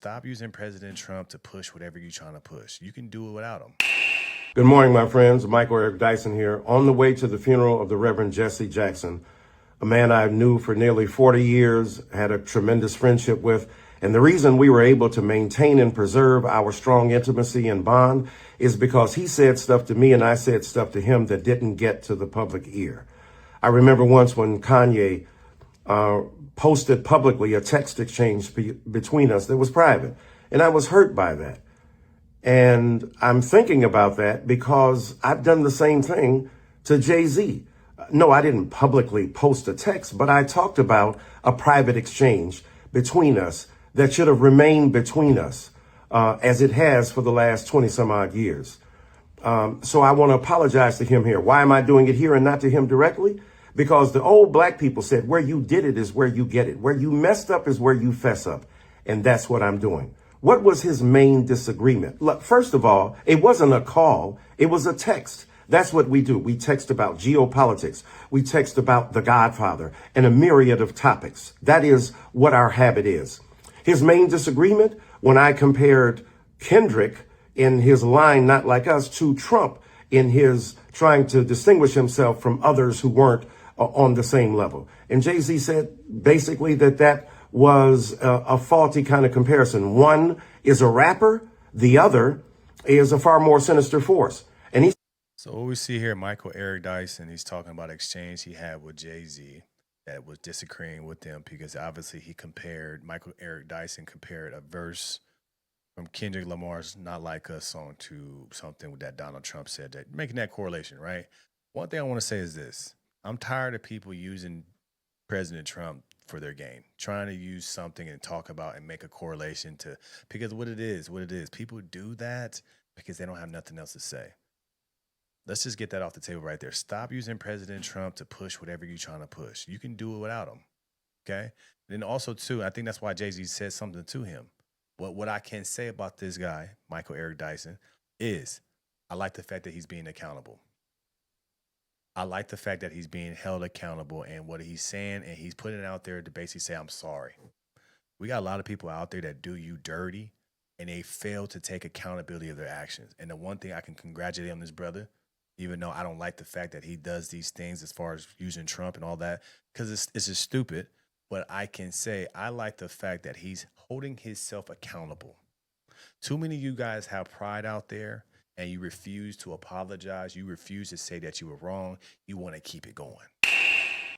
Stop using President Trump to push whatever you're trying to push. You can do it without him. Good morning, my friends. Michael Eric Dyson here, on the way to the funeral of the Reverend Jesse Jackson, a man I knew for nearly 40 years, had a tremendous friendship with. And the reason we were able to maintain and preserve our strong intimacy and bond is because he said stuff to me and I said stuff to him that didn't get to the public ear. I remember once when Kanye posted publicly a text exchange between us that was private, and I was hurt by that. And I'm thinking about that because I've done the same thing to Jay-Z. No, I didn't publicly post a text, but I talked about a private exchange between us that should have remained between us, as it has for the last 20 some odd years. So I want to apologize to him here. Why am I doing it here and not to him directly? Because the old black people said, where you did it is where you get it. Where you messed up is where you fess up. And that's what I'm doing. What was his main disagreement? Look, first of all, it wasn't a call. It was a text. That's what we do. We text about geopolitics. We text about The Godfather and a myriad of topics. That is what our habit is. His main disagreement, when I compared Kendrick in his line, Not Like Us, to Trump in his trying to distinguish himself from others who weren't on the same level. And Jay-Z said basically that was a faulty kind of comparison. One is a rapper, the other is a far more sinister force. And he So what we see here, Michael Eric Dyson, he's talking about exchange he had with Jay-Z that was disagreeing with them because obviously Michael Eric Dyson compared a verse from Kendrick Lamar's Not Like Us song to something that Donald Trump said, that making that correlation, right? One thing I want to say is this. I'm tired of people using President Trump for their gain, trying to use something and talk about and make a correlation to, because what it is. People do that because they don't have nothing else to say. Let's just get that off the table right there. Stop using President Trump to push whatever you're trying to push. You can do it without him. Okay. And then also, too, I think that's why Jay-Z said something to him. But what I can say about this guy, Michael Eric Dyson, is I like the fact that he's being accountable. I like the fact that he's being held accountable and what he's saying, and he's putting it out there to basically say, I'm sorry. We got a lot of people out there that do you dirty and they fail to take accountability of their actions. And the one thing I can congratulate on this brother, even though I don't like the fact that he does these things as far as using Trump and all that, because it's just stupid. But I can say I like the fact that he's holding himself accountable. Too many of you guys have pride out there and you refuse to apologize. You refuse to say that you were wrong. You want to keep it going.